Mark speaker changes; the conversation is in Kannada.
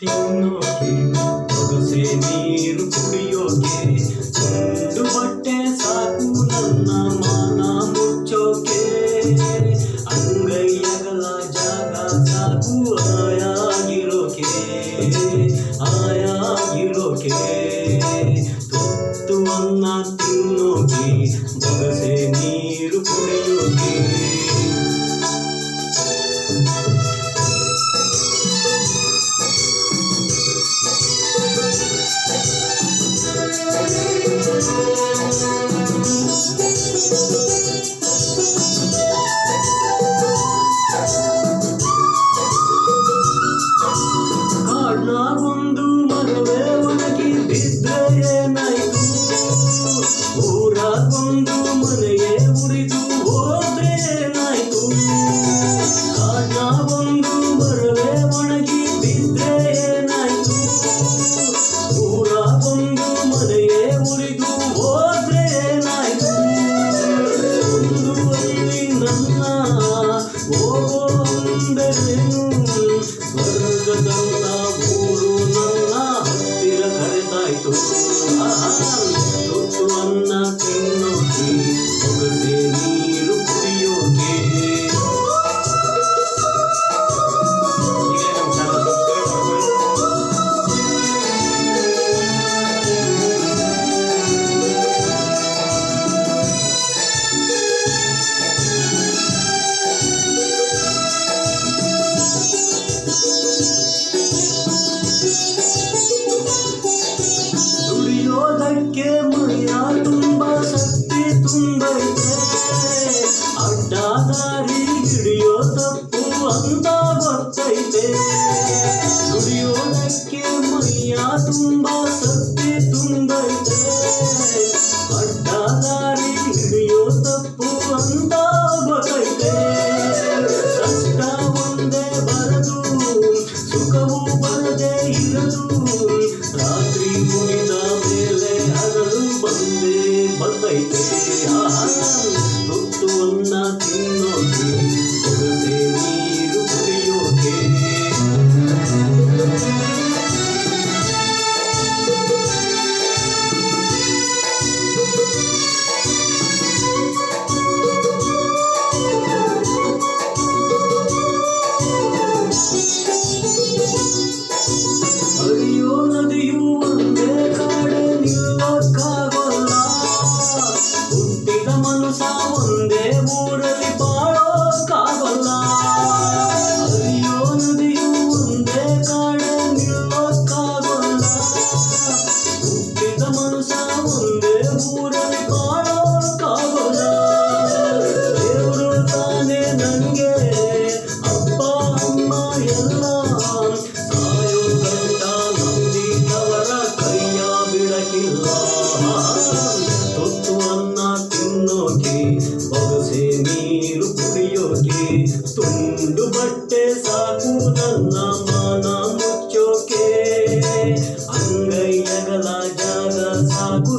Speaker 1: ತಿನ್ನೋಕೆ ಬೊಗಸೆ ನೀರು ಕುಡಿಯೋಕೆ ತುಂಡು ಬಟ್ಟೆ ಸಾಕು ನನ್ನ ಮಾನ ಮುಚ್ಚೋಕೆ ಅಂಗೈಯಗಲ ಜಾಗ ಸಾಕು ಆಯಾಗಿರೋಕೆ ತುತ್ತು ಅನ್ನ ತಿನ್ನೋಕೆ ಬೊಗಸೆ ನೀರು ಕುಡಿಯೋಕೆ ಕಾಡ್ನಾಗೊಂದು ಮರವೇ ಒಣಗಿ ಬಿದ್ದರೆ ಏನಾಯ್ತು, ಊರಾಗೊಂದು ಮನೆಯೇ ಉರಿದು ಹೋದ್ರೆ ಏನಾಯ್ತು. ಕಾಡ್ನಾಗೊಂದು ಮರವೇ ಒಣಗಿ ಬಿದ್ದರೆ ಏನಾಯ್ತು, ಊರಾಗೊಂದು ಮನೆಯೇ ಉರಿದು ಹೋದ್ರೆ ಏನಾಯ್ತು. ಒಂದು ಅಲ್ಲಿ ನನ್ನ ಹೋಗೋ ಅಂದರೇನು, ಸ್ವರ್ಗದಂತ ಊರು ನನ್ನ ಹತ್ತಿರ ಕರೆದಾಯ್ತು. ತುತ್ತು ಅನ್ನ ತಿನ್ನೋಕೆ ಬೊಗಸೆ ನೀರು ಕುಡಿಯೋಕೆ. ದುಡಿಯೋದಕ್ಕೆ ಮೈಯ ತುಂಬ ಶಕ್ತಿ ತುಂಬೈತೆ, ಅಡ್ಡದಾರಿ ಹಿಡಿಯೋ ತಪ್ಪು ಅಂತ ಗೊತ್ತೈತೆ. ದುಡಿಯೋದಕ್ಕೆ ಮೈಯ ತುಂಬ ಶಕ್ತಿ ತುಂಬೈತೆ, ಅಡ್ಡದಾರಿ ಹಿಡಿಯೋ ತಪ್ಪು ಅಂತ ಗೊತ್ತೈತೆ. ಕಷ್ಟ ಒಂದೇ ಬರದು, ಸುಖವು ಬರದೇ ಇರದು, ರಾತ್ರಿ ಮುಗಿದ ಮೇಲೆ ಹಗಲು ಬಂದೈತೆ. ತುತ್ತು ಅನ್ನ ತಿನ್ನೋಕೆ ಬೊಗಸೆ ನೀರು ಕುಡಿಯೋಕೆ. ಹರಿಯೋ ನದಿಯು ಒಂದೇ ಕಡೆ ನಿಲ್ಲಕ್ಕಾಗೋಲ್ಲ, ಹುಟ್ಟಿದ ಮನುಷ್ಯ ಒಂದೇ ಊರಲ್ಲಿ ಬಾಳೋಕ್ಕಾಗೋಲ್ಲ. ಹರಿಯೋ ನದಿಯು ಒಂದೇ ಕಡೆ ನಿಲ್ಲಕ್ಕಾಗೋಲ್ಲ, ಹುಟ್ಟಿದ ಮನುಷ್ಯ ಒಂದೇ ಊರಲ್ಲಿ ಬಾಳೋಕ್ಕಾಗೋಲ್ಲ. ದೇವರು ತಾನೇ ನನಗೆ ಅಪ್ಪ ಅಮ್ಮ ಎಲ್ಲ, ಸಾಯೋ ಗಂಟ ನಂಬಿದವರ ಕೈಯ ಬಿಡಕ್ಕಿಲ್ಲ. ತುತ್ತು ಅನ್ನ ತಿನ್ನೋಕೆ ಬೊಗಸೆ ನೀರು ಕುಡಿಯೋಕೆ, ತುಂಡು ಬಟ್ಟೆ ಸಾಕು ನನ್ನ ಮಾನ ಮುಚ್ಚೋಕೆ, ಅಂಗೈಯಗಲ ಜಾಗ ಸಾಕು